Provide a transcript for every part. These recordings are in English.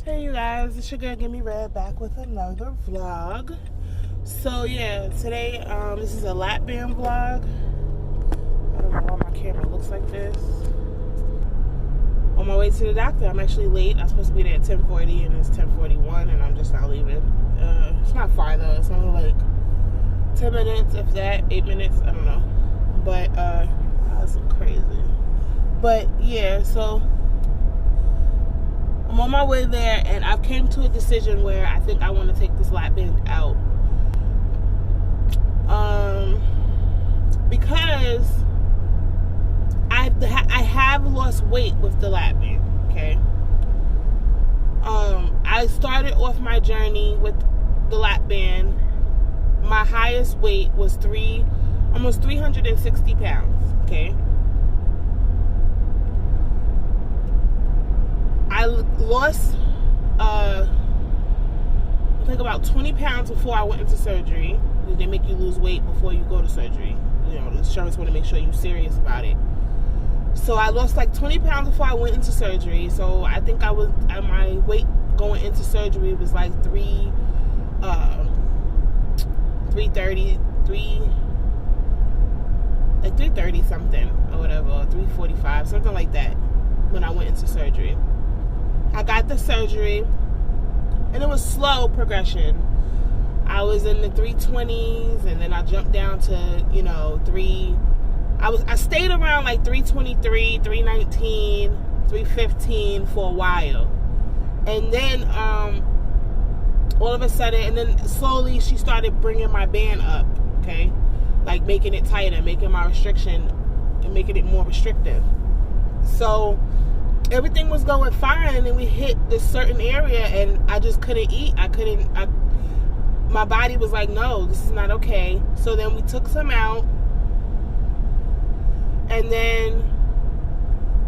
Hey you guys, it's your girl Gimme Red back with another vlog. So yeah, today this is a Lapband vlog. I don't know why my camera looks like this. On my way to the doctor. I'm actually late. I'm supposed to be there at 10:40 and it's 10:41 and I'm just not leaving. It's not far though. It's only like 10 minutes, if that, 8 minutes, I don't know. But that's crazy. But yeah, so I'm on my way there, and I've came to a decision where I think I want to take this Lapband out. Because I have lost weight with the Lapband, okay? I started off my journey with the Lapband. My highest weight was almost 360 pounds, okay? I lost, I think about 20 pounds before I went into surgery. They make you lose weight before you go to surgery. You know, the insurance want to make sure you're serious about it. So I lost like 20 pounds before I went into surgery. So I think my weight going into surgery was like 330 something or whatever, or 345, something like that when I went into surgery. I got the surgery, and it was slow progression. I was in the 320s, and then I jumped down to, I stayed around like 323, 319, 315 for a while. And then, all of a sudden, and then slowly she started bringing my band up, okay? Like making it tighter, making my restriction, and making it more restrictive. So everything was going fine, and then we hit this certain area, and I just couldn't eat. My body was like, no, this is not okay. So then we took some out, and then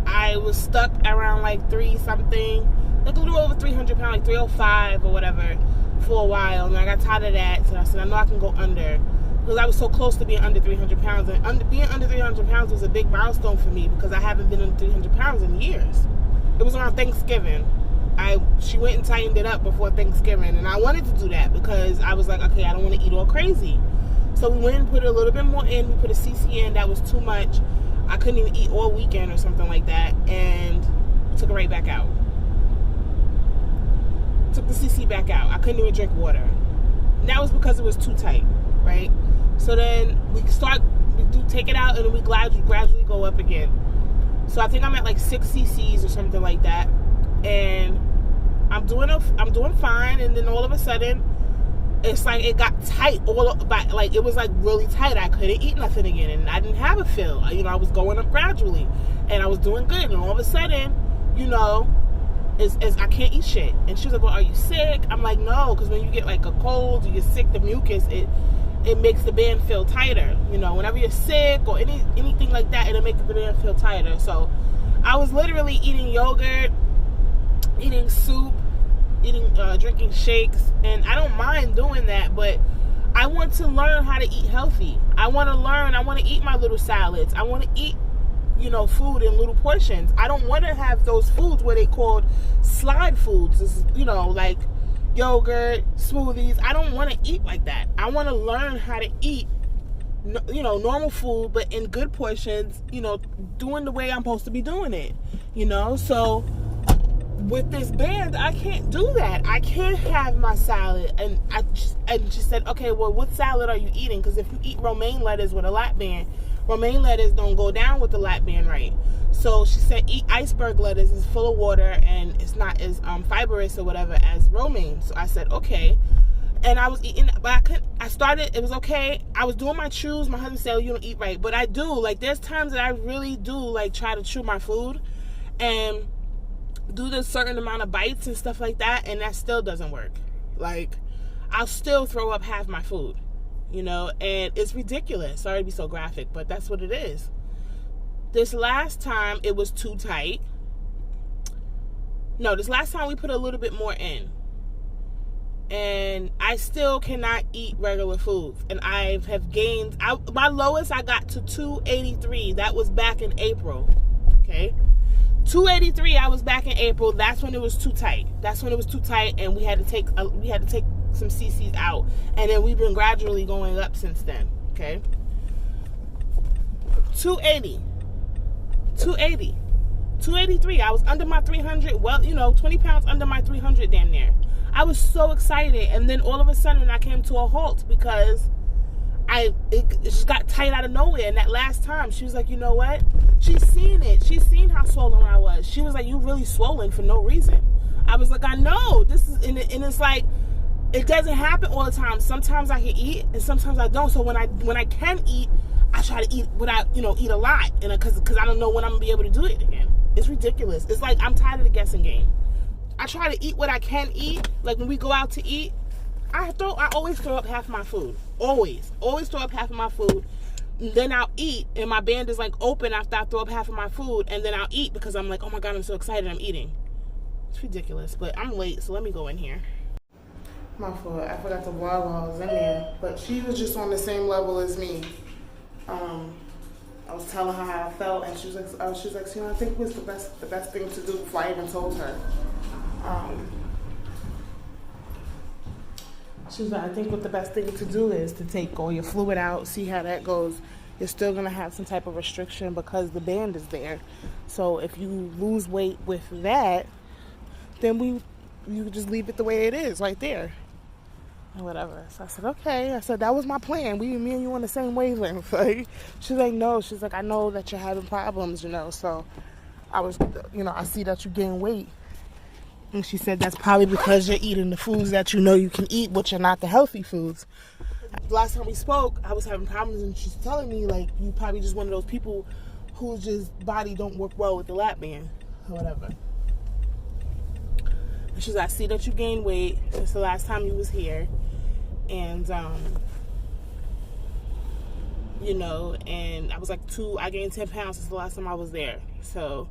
I was stuck around like 3 something, like a little over 300 pounds, like 305 or whatever, for a while. And I got tired of that, so I said, I know I can go under, because I was so close to being under 300 pounds. And being under 300 pounds was a big milestone for me, because I haven't been under 300 pounds in years. It was around Thanksgiving. She went and tightened it up before Thanksgiving, and I wanted to do that because I was like, okay, I don't want to eat all crazy. So we went and put a little bit more in. We put a CC in. That was too much. I couldn't even eat all weekend or something like that, and took it right back out. Took the CC back out. I couldn't even drink water. And that was because it was too tight, right? So then we take it out, and then we gradually go up again. So I think I'm at like 6 cc's or something like that, and I'm doing fine. And then all of a sudden, it's like it got tight like it was like really tight. I couldn't eat nothing again, and I didn't have a fill. I was going up gradually, and I was doing good. And all of a sudden, I can't eat shit. And she was like, well, are you sick? I'm like, no, because when you get like a cold, you get sick, the mucus, it makes the band feel tighter. Whenever you're sick or anything like that, it'll make the band feel tighter. So I was literally eating yogurt, eating soup, drinking shakes, and I don't mind doing that, but I want to learn how to eat healthy. I want to eat my little salads. I want to eat, food in little portions. I don't want to have those foods where they called slide foods. It's, like yogurt, smoothies. I don't want to eat like that. I want to learn how to eat, normal food, but in good portions, doing the way I'm supposed to be doing it, So with this band, I can't do that. I can't have my salad. And she said, okay, well, what salad are you eating? Because if you eat romaine lettuce with a Lapband, romaine lettuce don't go down with the Lapband, right? So she said, eat iceberg lettuce. It's full of water, and it's not as fibrous or whatever as romaine. So I said, okay. And I was eating, but it was okay. I was doing my chews. My husband said, oh, you don't eat right. But I do. Like, there's times that I really do, like, try to chew my food and do this certain amount of bites and stuff like that, and that still doesn't work. Like, I'll still throw up half my food, and it's ridiculous. Sorry to be so graphic, but that's what it is. This last time, it was too tight. No, this last time we put a little bit more in, and I still cannot eat regular foods, and I have gained, my lowest I got to 283. That was back in April, okay? 283, I was back in April. That's when it was too tight. And we had to take some cc's out, and then we've been gradually going up since then. Okay, 280, 283. I was under my 300. Well, 20 pounds under my 300 damn near. I was so excited, and then all of a sudden I came to a halt because it just got tight out of nowhere. And that last time, she was like, you know what? She's seen it. She's seen how swollen I was. She was like, you really swollen for no reason. I was like, I know. This is, and it's like, it doesn't happen all the time. Sometimes I can eat, and sometimes I don't. So when I can eat, I try to eat without, eat a lot, and because I don't know when I'm gonna be able to do it again. It's ridiculous. It's like I'm tired of the guessing game. I try to eat what I can eat. Like when we go out to eat, I always throw up half of my food. Always throw up half of my food. And then I'll eat, and my band is like open after I throw up half of my food, and then I'll eat because I'm like, oh my God, I'm so excited, I'm eating. It's ridiculous, but I'm late, so let me go in here. My fault. I forgot to vlog while I was in there, but she was just on the same level as me. I was telling her how I felt, and she was like, I think it was the best thing to do before I even told her. She was like, I think what the best thing to do is to take all your fluid out, see how that goes. You're still gonna have some type of restriction because the band is there. So if you lose weight with that, then you just leave it the way it is, right there. Or whatever. So I said, okay. I said, that was my plan. Me and you on the same wavelength. Like, she's like, no. She's like, I know that you're having problems, so I was, I see that you gain weight. And she said that's probably because you're eating the foods that you can eat, which are not the healthy foods. Last time we spoke, I was having problems, and she's telling me, like, you probably just one of those people whose just body don't work well with the lap band or whatever. And she's like, I see that you gained weight since the last time you was here. And, and I was like I gained 10 pounds since the last time I was there. So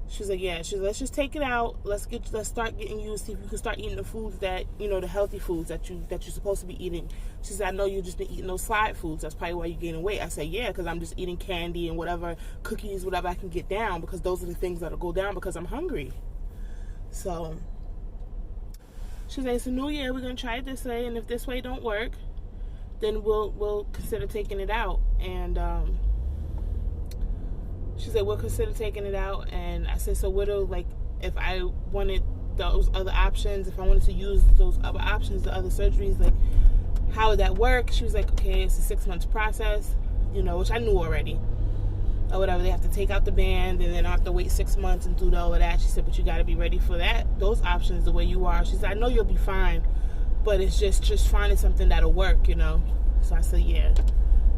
she's like, yeah, let's just take it out. Let's start getting you, see if you can start eating the foods that, the healthy foods that you're supposed to be eating. She said, I know you've just been eating those side foods. That's probably why you're gaining weight. I said, yeah, because I'm just eating candy and whatever, cookies, whatever I can get down, because those are the things that'll go down because I'm hungry. So she's like, it's a new year, we're going to try it this way, and if this way don't work, then we'll consider taking it out. And she said, we'll consider taking it out. And I said, so if I wanted those other options, if I wanted to use those other options, the other surgeries, like, how would that work? She was like, okay, it's a 6 months process, which I knew already. Or whatever, they have to take out the band, and then I have to wait 6 months and do all of that. She said, but you got to be ready for those options the way you are. She said, I know you'll be fine, but it's just finding something that'll work, So I said, yeah.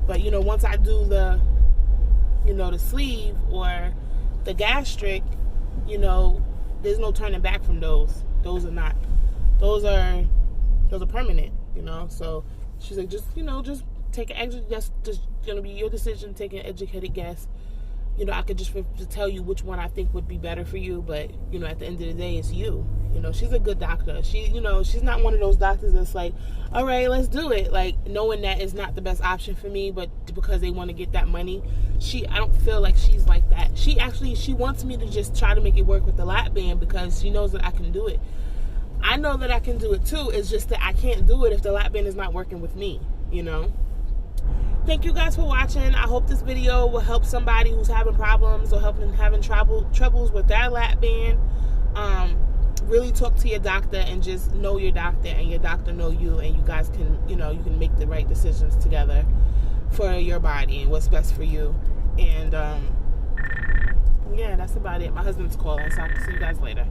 But, once I do the sleeve or the gastric, there's no turning back from those. Those are permanent, So she's like, just take an extra, that's just going to be your decision, take an educated guess. I could just tell you which one I think would be better for you, but, at the end of the day, it's you. She's a good doctor. She's not one of those doctors that's like, all right, let's do it. Like, knowing that is not the best option for me, but because they want to get that money, I don't feel like she's like that. She wants me to just try to make it work with the lap band because she knows that I can do it. I know that I can do it too. It's just that I can't do it if the lap band is not working with me, Thank you guys for watching. I hope this video will help somebody who's having problems or having troubles with their lap band. Really talk to your doctor and just know your doctor, and your doctor know you, and you guys can, you can make the right decisions together for your body and what's best for you. And yeah, that's about it. My husband's calling, so I'll see you guys later.